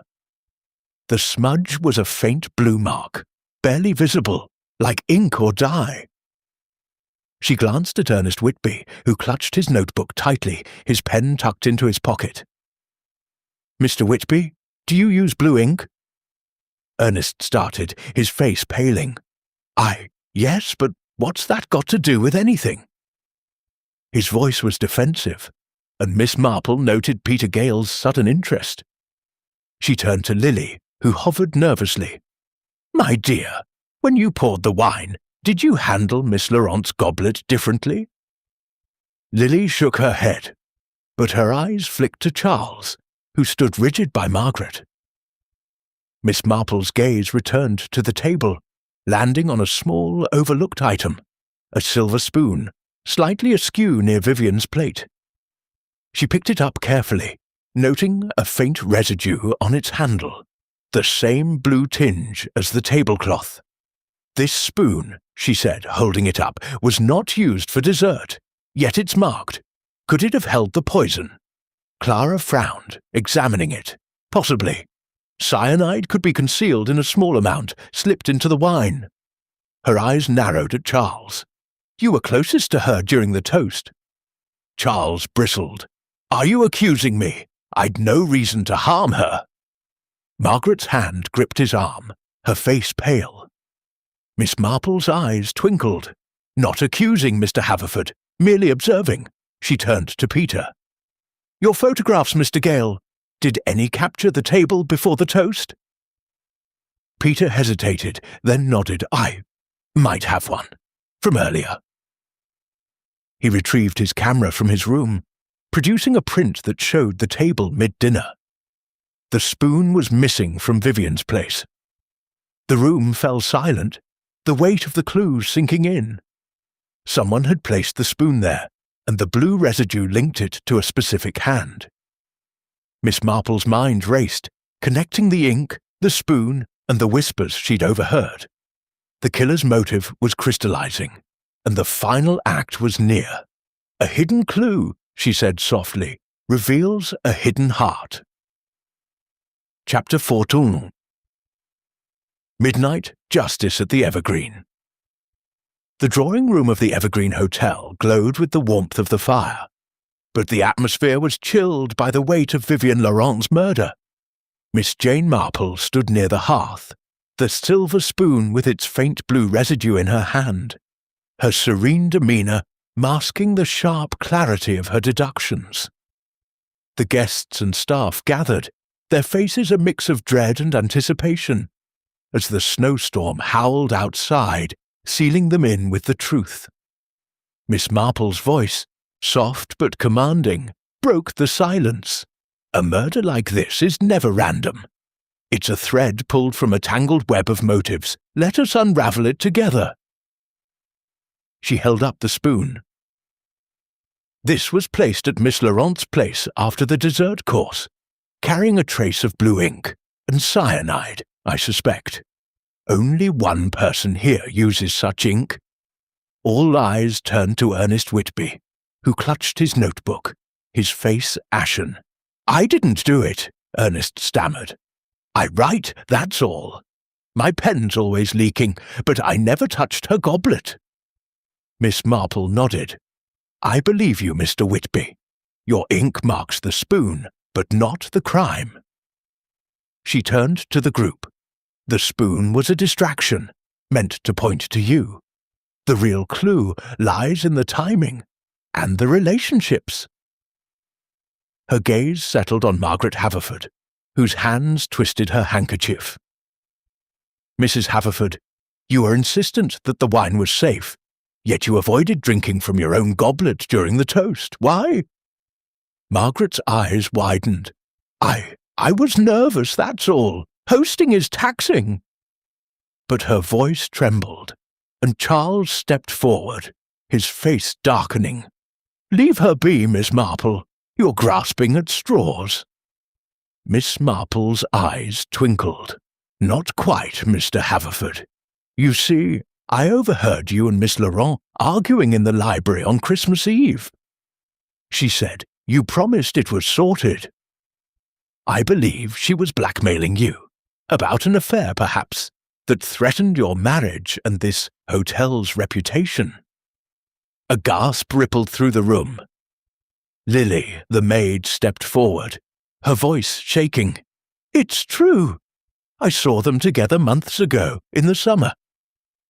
The smudge was a faint blue mark, barely visible, like ink or dye. She glanced at Ernest Whitby, who clutched his notebook tightly, his pen tucked into his pocket. "Mr. Whitby, do you use blue ink?" Ernest started, his face paling. Yes, but what's that got to do with anything?" His voice was defensive, and Miss Marple noted Peter Gale's sudden interest. She turned to Lily, who hovered nervously. "My dear, when you poured the wine, did you handle Miss Laurent's goblet differently?" Lily shook her head, but her eyes flicked to Charles, who stood rigid by Margaret. Miss Marple's gaze returned to the table, landing on a small, overlooked item, a silver spoon, slightly askew near Vivian's plate. She picked it up carefully, noting a faint residue on its handle, the same blue tinge as the tablecloth. "This spoon," she said, holding it up, "was not used for dessert, yet it's marked. Could it have held the poison?" Clara frowned, examining it. "Possibly. Cyanide could be concealed in a small amount, slipped into the wine." Her eyes narrowed at Charles. "You were closest to her during the toast." Charles bristled. "Are you accusing me? I'd no reason to harm her." Margaret's hand gripped his arm, her face pale. Miss Marple's eyes twinkled. "Not accusing, Mr. Haverford, merely observing." She turned to Peter. "Your photographs, Mr. Gale. Did any capture the table before the toast?" Peter hesitated, then nodded. "I might have one. From earlier." He retrieved his camera from his room, producing a print that showed the table mid-dinner. The spoon was missing from Vivian's place. The room fell silent, the weight of the clues sinking in. Someone had placed the spoon there, and the blue residue linked it to a specific hand. Miss Marple's mind raced, connecting the ink, the spoon, and the whispers she'd overheard. The killer's motive was crystallizing, and the final act was near. A hidden clue, she said softly, reveals a hidden heart. Chapter 14. Midnight Justice at the Evergreen. The drawing-room of the Evergreen Hotel glowed with the warmth of the fire, but the atmosphere was chilled by the weight of Vivian Laurent's murder. Miss Jane Marple stood near the hearth, the silver spoon with its faint blue residue in her hand, her serene demeanour masking the sharp clarity of her deductions. The guests and staff gathered, their faces a mix of dread and anticipation, as the snowstorm howled outside, sealing them in with the truth. Miss Marple's voice, soft but commanding, broke the silence. A murder like this is never random. It's a thread pulled from a tangled web of motives. Let us unravel it together. She held up the spoon. This was placed at Miss Laurent's place after the dessert course, carrying a trace of blue ink and cyanide, I suspect. Only one person here uses such ink. All eyes turned to Ernest Whitby, who clutched his notebook, his face ashen. "I didn't do it," Ernest stammered. "I write, that's all. My pen's always leaking, but I never touched her goblet." Miss Marple nodded. "I believe you, Mr. Whitby. Your ink marks the spoon, but not the crime." She turned to the group. The spoon was a distraction, meant to point to you. The real clue lies in the timing and the relationships. Her gaze settled on Margaret Haverford, whose hands twisted her handkerchief. "Mrs. Haverford, you are insistent that the wine was safe, yet you avoided drinking from your own goblet during the toast. Why?" Margaret's eyes widened. I was nervous, that's all. Hosting is taxing." But her voice trembled, and Charles stepped forward, his face darkening. "Leave her be, Miss Marple. You're grasping at straws." Miss Marple's eyes twinkled. "Not quite, Mr. Haverford. You see, I overheard you and Miss Laurent arguing in the library on Christmas Eve. She said you promised it was sorted. I believe she was blackmailing you, about an affair perhaps, that threatened your marriage and this hotel's reputation." A gasp rippled through the room. Lily, the maid, stepped forward, her voice shaking. "It's true. I saw them together months ago, in the summer.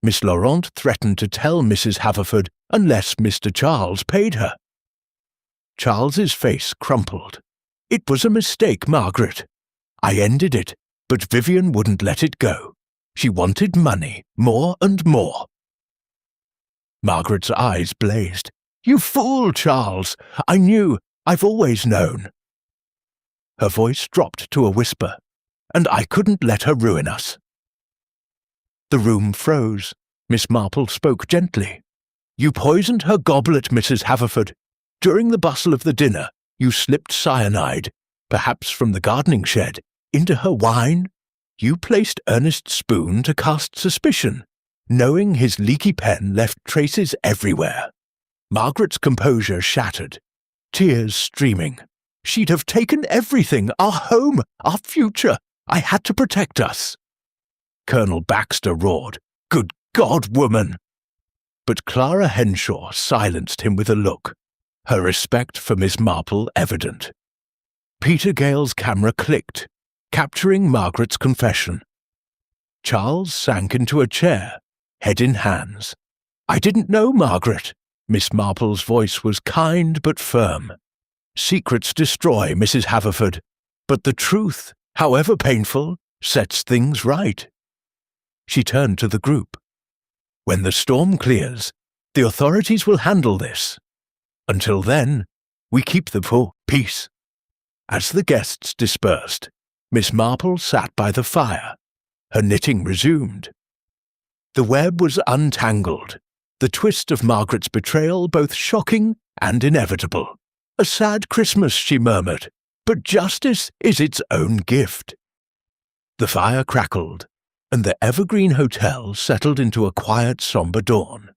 Miss Laurent threatened to tell Mrs. Haverford unless Mr. Charles paid her." Charles's face crumpled. "It was a mistake, Margaret. I ended it, but Vivian wouldn't let it go. She wanted money, more and more." Margaret's eyes blazed. "You fool, Charles! I knew, I've always known." Her voice dropped to a whisper, "And I couldn't let her ruin us." The room froze. Miss Marple spoke gently. "You poisoned her goblet, Mrs. Haverford. During the bustle of the dinner, you slipped cyanide, perhaps from the gardening shed, into her wine. You placed Ernest's spoon to cast suspicion, knowing his leaky pen left traces everywhere." Margaret's composure shattered, tears streaming. "She'd have taken everything, our home, our future. I had to protect us." Colonel Baxter roared, "Good God, woman!" But Clara Henshaw silenced him with a look, her respect for Miss Marple evident. Peter Gale's camera clicked, capturing Margaret's confession. Charles sank into a chair, head in hands. "I didn't know, Margaret." Miss Marple's voice was kind but firm. "Secrets destroy, Mrs. Haverford, but the truth, however painful, sets things right." She turned to the group. "When the storm clears, the authorities will handle this. Until then, we keep the peace." As the guests dispersed, Miss Marple sat by the fire, Her knitting resumed. The web was untangled, the twist of Margaret's betrayal both shocking and inevitable. "A sad Christmas," she murmured, "but justice is its own gift." The fire crackled, and the Evergreen Hotel settled into a quiet, sombre dawn.